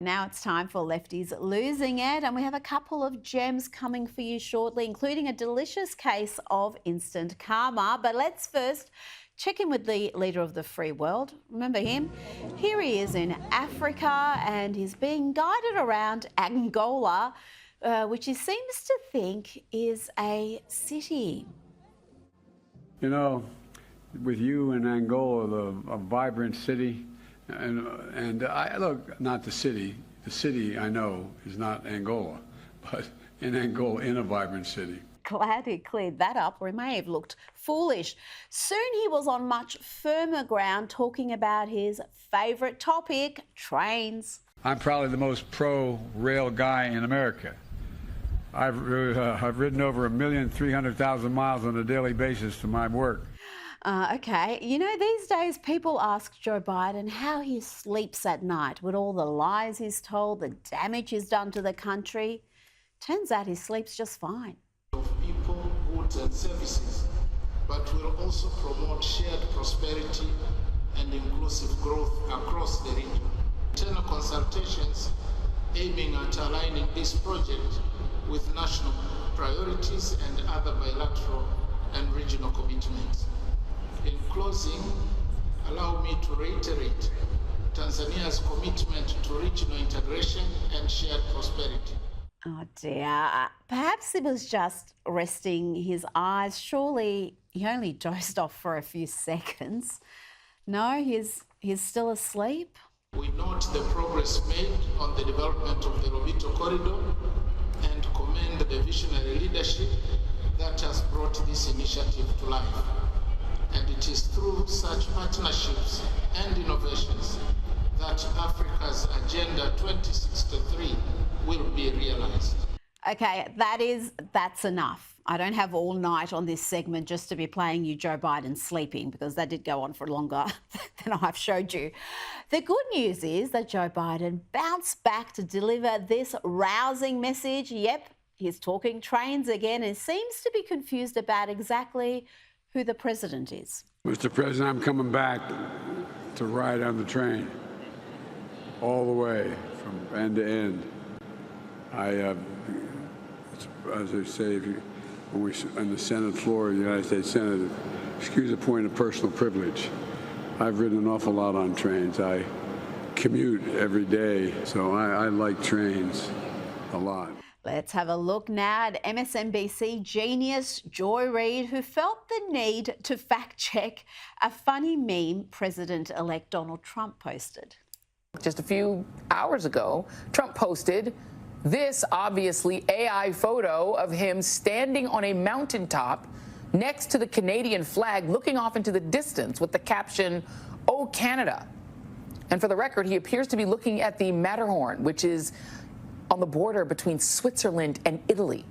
Now it's time for Lefties Losing It, and we have a couple of gems coming for you shortly, including a delicious case of instant karma. But let's first check in with the leader of the free world. Remember him? Here he is in Africa, and he's being guided around Angola, which he seems to think is a city. You know, with you in Angola, a vibrant city, and I look, not the city. The city I know is not Angola, but in Angola, in a vibrant city. Glad he cleared that up, or he may have looked foolish. Soon he was on much firmer ground, talking about his favourite topic, trains. I'm probably the most pro-rail guy in America. I've ridden over 1,300,000 miles on a daily basis to my work. Okay, you know, these days people ask Joe Biden how he sleeps at night with all the lies he's told, the damage he's done to the country. Turns out he sleeps just fine. Of people, goods and services, but will also promote shared prosperity and inclusive growth across the region. Internal consultations aiming at aligning this project with national priorities and other bilateral and regional commitments. In closing, allow me to reiterate Tanzania's commitment to regional integration and shared prosperity. Oh dear, perhaps it was just resting his eyes. Surely he only dozed off for a few seconds. No, he's still asleep. We note the progress made on the development of the Lobito corridor and commend the visionary leadership that has brought this initiative to life. And it is through such partnerships and innovations that Africa's Agenda 2063 will be realized. Okay, that's enough. I don't have all night on this segment just to be playing you Joe Biden sleeping, because that did go on for longer than I've showed you. The good news is that Joe Biden bounced back to deliver this rousing message. Yep, he's talking trains again and seems to be confused about exactly who the president is. Mr. President, I'm coming back to ride on the train all the way from end to end. As I say, when we on the Senate floor of the United States Senate, excuse a point of personal privilege. I've ridden an awful lot on trains. I commute every day, so I like trains a lot. Let's have a look now at MSNBC genius Joy Reid, who felt the need to fact-check a funny meme President-elect Donald Trump posted. Just a few hours ago, Trump posted this obviously AI photo of him standing on a mountaintop next to the Canadian flag, looking off into the distance with the caption, "Oh, Canada." And for the record, he appears to be looking at the Matterhorn, which is on the border between Switzerland and Italy,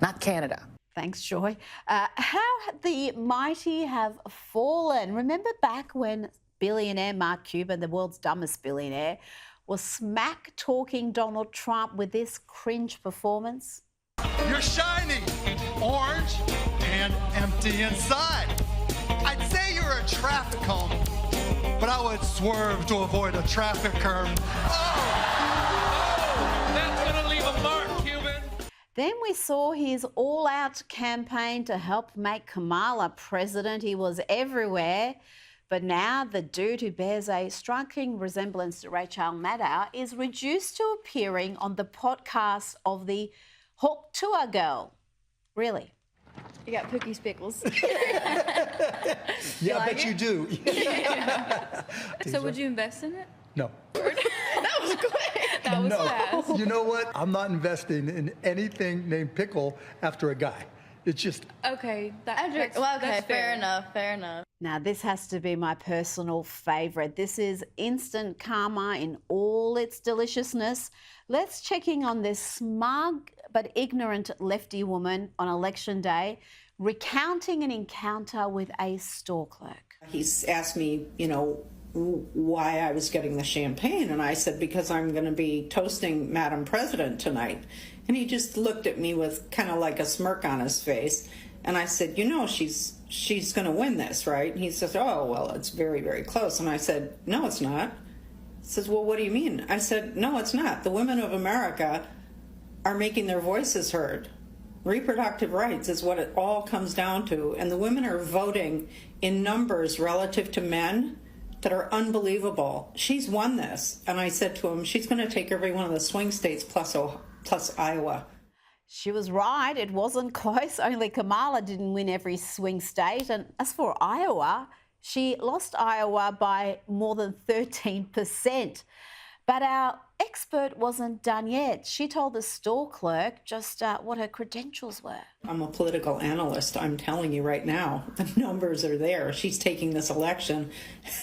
not Canada. Thanks, Joy. How the mighty have fallen. Remember back when billionaire Mark Cuban, the world's dumbest billionaire, was smack-talking Donald Trump with this cringe performance? You're shiny, orange, and empty inside. I'd say you're a traffic cone, but I would swerve to avoid a traffic curve. Then we saw his all-out campaign to help make Kamala president. He was everywhere. But now the dude who bears a striking resemblance to Rachel Maddow is reduced to appearing on the podcast of the Hawk Tour Girl. Really? You got Pookie Spickles. Yeah, I bet you do. So would you invest in it? No. That was quick. That was fast. You know what? I'm not investing in anything named Pickle after a guy. It's just... Okay. That's fair enough. Now, this has to be my personal favourite. This is instant karma in all its deliciousness. Let's check in on this smug but ignorant lefty woman on election day, recounting an encounter with a store clerk. He's asked me, why I was getting the champagne, and I said, because I'm going to be toasting Madam President tonight. And he just looked at me with kind of like a smirk on his face. And I said, she's going to win this, right? And he says, oh, well, it's very, very close. And I said, no, it's not. Says, well, what do you mean? I said, no, it's not. The women of America are making their voices heard. Reproductive rights is what it all comes down to. And the women are voting in numbers relative to men that are unbelievable. She's won this. And I said to him, she's going to take every one of the swing states plus Iowa. She was right. It wasn't close. Only Kamala didn't win every swing state. And as for Iowa, she lost Iowa by more than 13%. But our expert wasn't done yet. She told the store clerk just what her credentials were. I'm a political analyst. I'm telling you right now, the numbers are there. She's taking this election.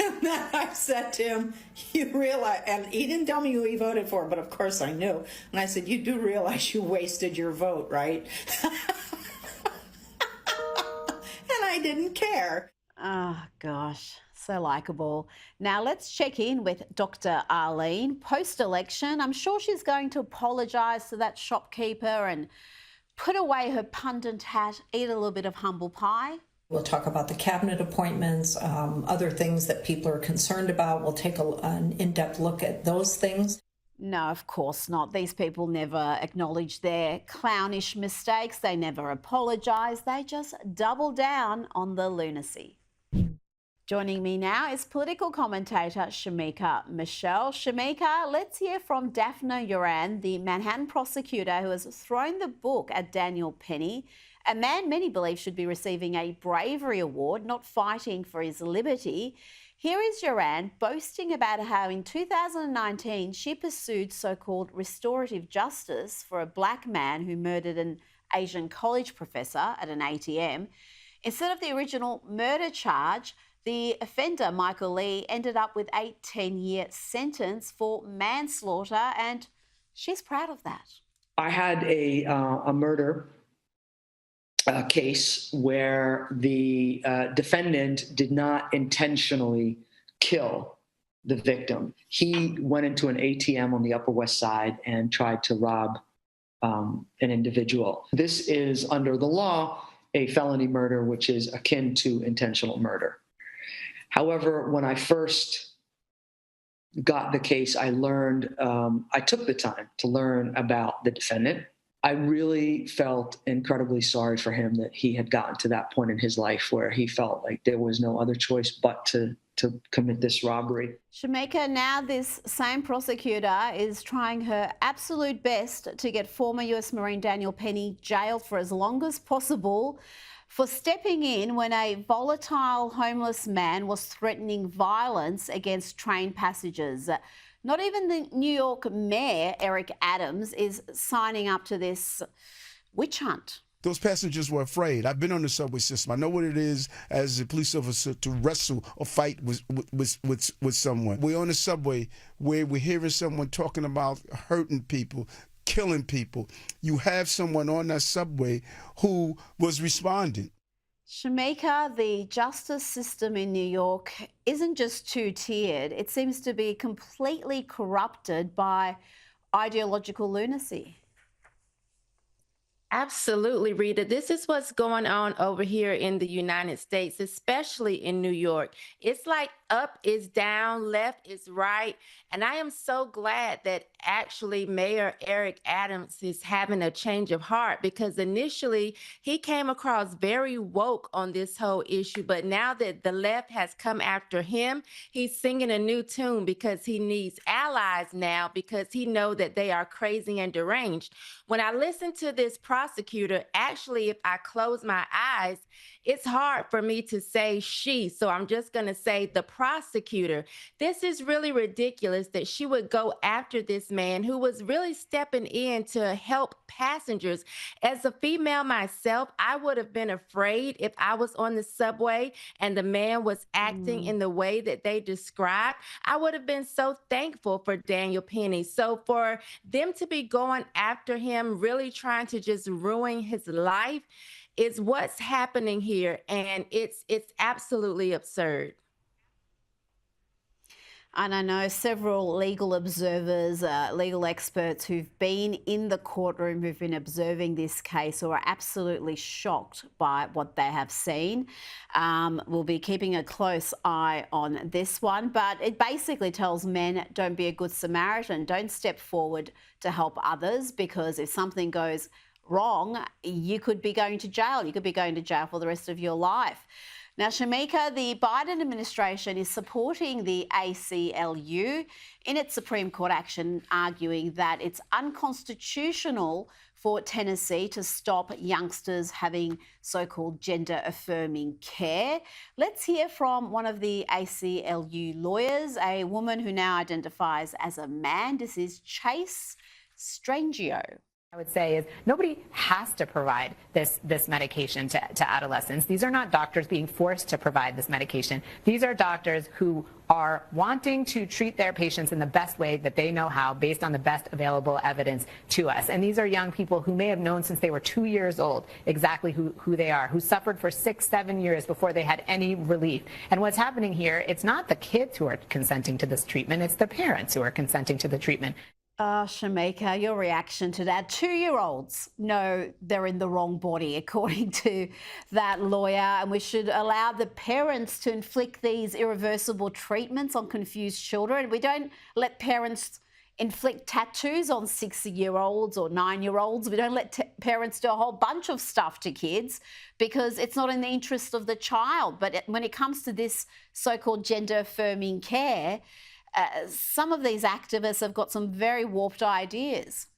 And then I said to him, you realize, and he didn't tell me who he voted for, but of course I knew. And I said, you do realize you wasted your vote, right? And I didn't care. Oh, gosh, so likeable. Now let's check in with Dr. Arlene. Post-election, I'm sure she's going to apologise to that shopkeeper and put away her pundit hat, eat a little bit of humble pie. We'll talk about the cabinet appointments, other things that people are concerned about. We'll take an in-depth look at those things. No, of course not. These people never acknowledge their clownish mistakes. They never apologise. They just double down on the lunacy. Joining me now is political commentator Shamika Michelle. Shamika, let's hear from Daphne Uran, the Manhattan prosecutor who has thrown the book at Daniel Penny, a man many believe should be receiving a bravery award, not fighting for his liberty. Here is Uran boasting about how in 2019 she pursued so-called restorative justice for a black man who murdered an Asian college professor at an ATM. Instead of the original murder charge, the offender, Michael Lee, ended up with a 10-year sentence for manslaughter, and she's proud of that. I had a murder case where the defendant did not intentionally kill the victim. He went into an ATM on the Upper West Side and tried to rob an individual. This is, under the law, a felony murder, which is akin to intentional murder. However, when I first got the case, I learned, I took the time to learn about the defendant. I really felt incredibly sorry for him that he had gotten to that point in his life where he felt like there was no other choice but to commit this robbery. Shamika, now this same prosecutor is trying her absolute best to get former US Marine Daniel Penny jailed for as long as possible for stepping in when a volatile homeless man was threatening violence against train passengers. Not even the New York mayor, Eric Adams, is signing up to this witch hunt. Those passengers were afraid. I've been on the subway system. I know what it is as a police officer to wrestle or fight with someone. We're on the subway where we're hearing someone talking about hurting people, killing people. You have someone on that subway who was responding. Shamika, the justice system in New York isn't just two-tiered. It seems to be completely corrupted by ideological lunacy. Absolutely, Rita. This is what's going on over here in the United States, especially in New York. It's like up is down, left is right. And I am so glad that actually Mayor Eric Adams is having a change of heart, because initially he came across very woke on this whole issue. But now that the left has come after him, he's singing a new tune because he needs allies now, because he knows that they are crazy and deranged. When I listen to this prosecutor, actually, if I close my eyes, it's hard for me to say she, so I'm just going to say the prosecutor. This is really ridiculous that she would go after this man who was really stepping in to help passengers. As a female myself, I would have been afraid if I was on the subway and the man was acting in the way that they described. I would have been so thankful for Daniel Penny. So for them to be going after him, really trying to just ruin his life, is what's happening here, and it's absolutely absurd. And I know several legal observers, legal experts who've been in the courtroom, who've been observing this case, who are absolutely shocked by what they have seen. We'll be keeping a close eye on this one, but it basically tells men, don't be a good Samaritan, don't step forward to help others, because if something goes wrong, you could be going to jail. You could be going to jail for the rest of your life. Now, Shamika, the Biden administration is supporting the ACLU in its Supreme Court action, arguing that it's unconstitutional for Tennessee to stop youngsters having so-called gender-affirming care. Let's hear from one of the ACLU lawyers, a woman who now identifies as a man. This is Chase Strangio. I would say is nobody has to provide this medication to adolescents. These are not doctors being forced to provide this medication. These are doctors who are wanting to treat their patients in the best way that they know how, based on the best available evidence to us. And these are young people who may have known since they were 2 years old exactly who they are, who suffered for 6-7 years before they had any relief. And what's happening here, it's not the kids who are consenting to this treatment, it's the parents who are consenting to the treatment. Shamika, your reaction to that. 2-year-olds know they're in the wrong body, according to that lawyer, and we should allow the parents to inflict these irreversible treatments on confused children. We don't let parents inflict tattoos on 6-year-olds or 9-year-olds. We don't let parents do a whole bunch of stuff to kids because it's not in the interest of the child. But when it comes to this so-called gender-affirming care, some of these activists have got some very warped ideas.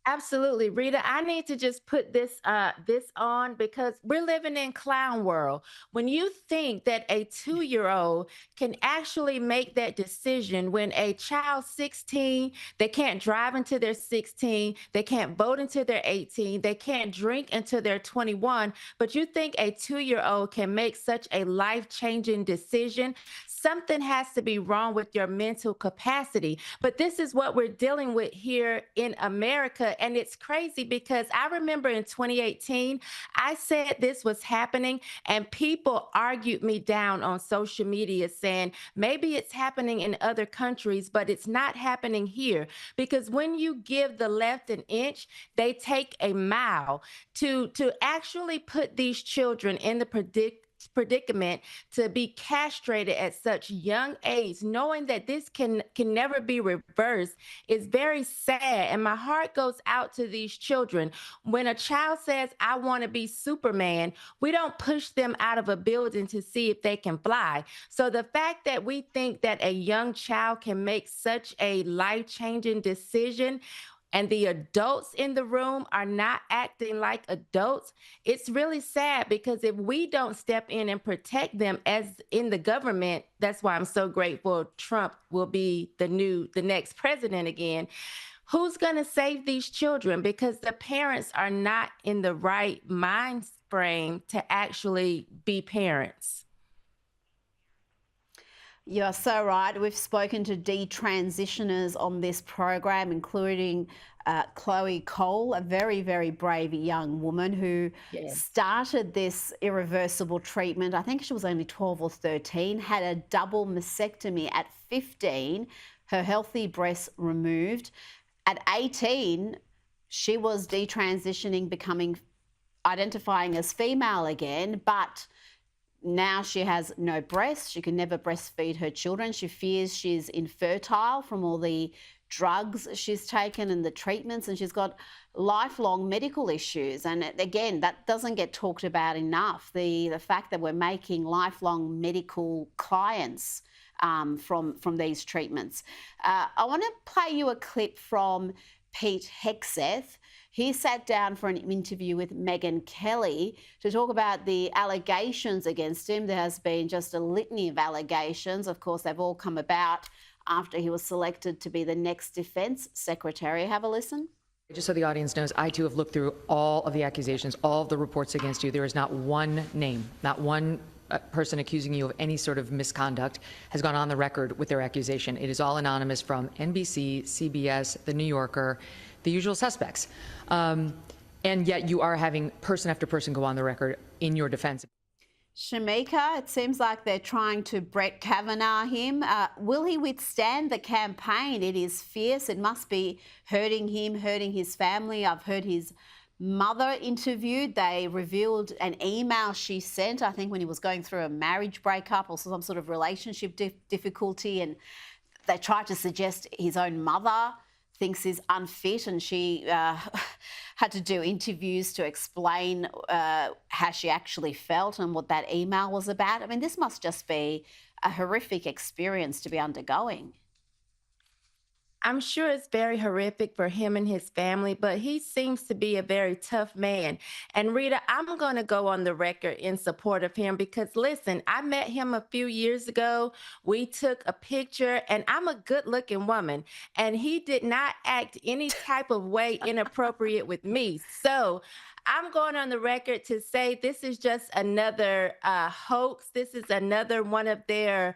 Absolutely, Rita. I need to just put this on because we're living in clown world. When you think that a 2-year-old can actually make that decision when a child 16, they can't drive until they're 16, they can't vote until they're 18, they can't drink until they're 21, but you think a 2-year-old can make such a life-changing decision? Something has to be wrong with your mental capacity. But this is what we're dealing with here in America. And it's crazy because I remember in 2018, I said this was happening and people argued me down on social media saying, maybe it's happening in other countries, but it's not happening here. Because when you give the left an inch, they take a mile to actually put these children in the predicament to be castrated at such young age, knowing that this can never be reversed, is very sad. And my heart goes out to these children. When a child says, I want to be Superman, we don't push them out of a building to see if they can fly. So the fact that we think that a young child can make such a life-changing decision, and the adults in the room are not acting like adults, it's really sad, because if we don't step in and protect them as in the government, that's why I'm so grateful Trump will be the next president again. Who's going to save these children? Because the parents are not in the right mind frame to actually be parents. You're so right. We've spoken to detransitioners on this program, including Chloe Cole, a very, very brave young woman who started this irreversible treatment. I think she was only 12 or 13, had a double mastectomy at 15, her healthy breasts removed. At 18, she was detransitioning, identifying as female again, but now she has no breasts. She can never breastfeed her children. She fears she's infertile from all the drugs she's taken and the treatments, and she's got lifelong medical issues. And again, that doesn't get talked about enough, the fact that we're making lifelong medical clients from these treatments. I want to play you a clip from Pete Hegseth. He sat down for an interview with Megyn Kelly to talk about the allegations against him. There has been just a litany of allegations. Of course, they've all come about after he was selected to be the next Defence Secretary. Have a listen. Just so the audience knows, I too have looked through all of the accusations, all of the reports against you. There is not one name, not one person accusing you of any sort of misconduct has gone on the record with their accusation. It is all anonymous from NBC, CBS, The New Yorker, the usual suspects. And yet you are having person after person go on the record in your defense. Shamika, it seems like they're trying to Brett Kavanaugh him. Will he withstand the campaign? It is fierce. It must be hurting him, hurting his family. I've heard his mother interviewed. They revealed an email she sent, I think, when he was going through a marriage breakup or some sort of relationship difficulty. And they tried to suggest his own mother thinks he's unfit, and she had to do interviews to explain how she actually felt and what that email was about. I mean, this must just be a horrific experience to be undergoing. I'm sure it's very horrific for him and his family, but he seems to be a very tough man. And Rita, I'm going to go on the record in support of him because, listen, I met him a few years ago. We took a picture, and I'm a good-looking woman, and he did not act any type of way inappropriate with me. So I'm going on the record to say this is just another hoax. This is another one of their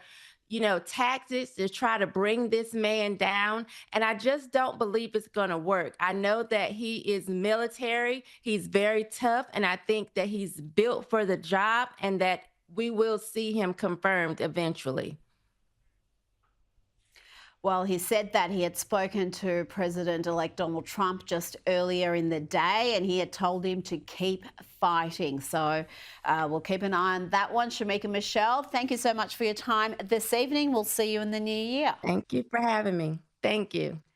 tactics to try to bring this man down. And I just don't believe it's going to work. I know that he is military. He's very tough. And I think that he's built for the job and that we will see him confirmed eventually. Well, he said that he had spoken to President-elect Donald Trump just earlier in the day, and he had told him to keep fighting. So we'll keep an eye on that one. Shamika Michelle, thank you so much for your time this evening. We'll see you in the new year. Thank you for having me. Thank you.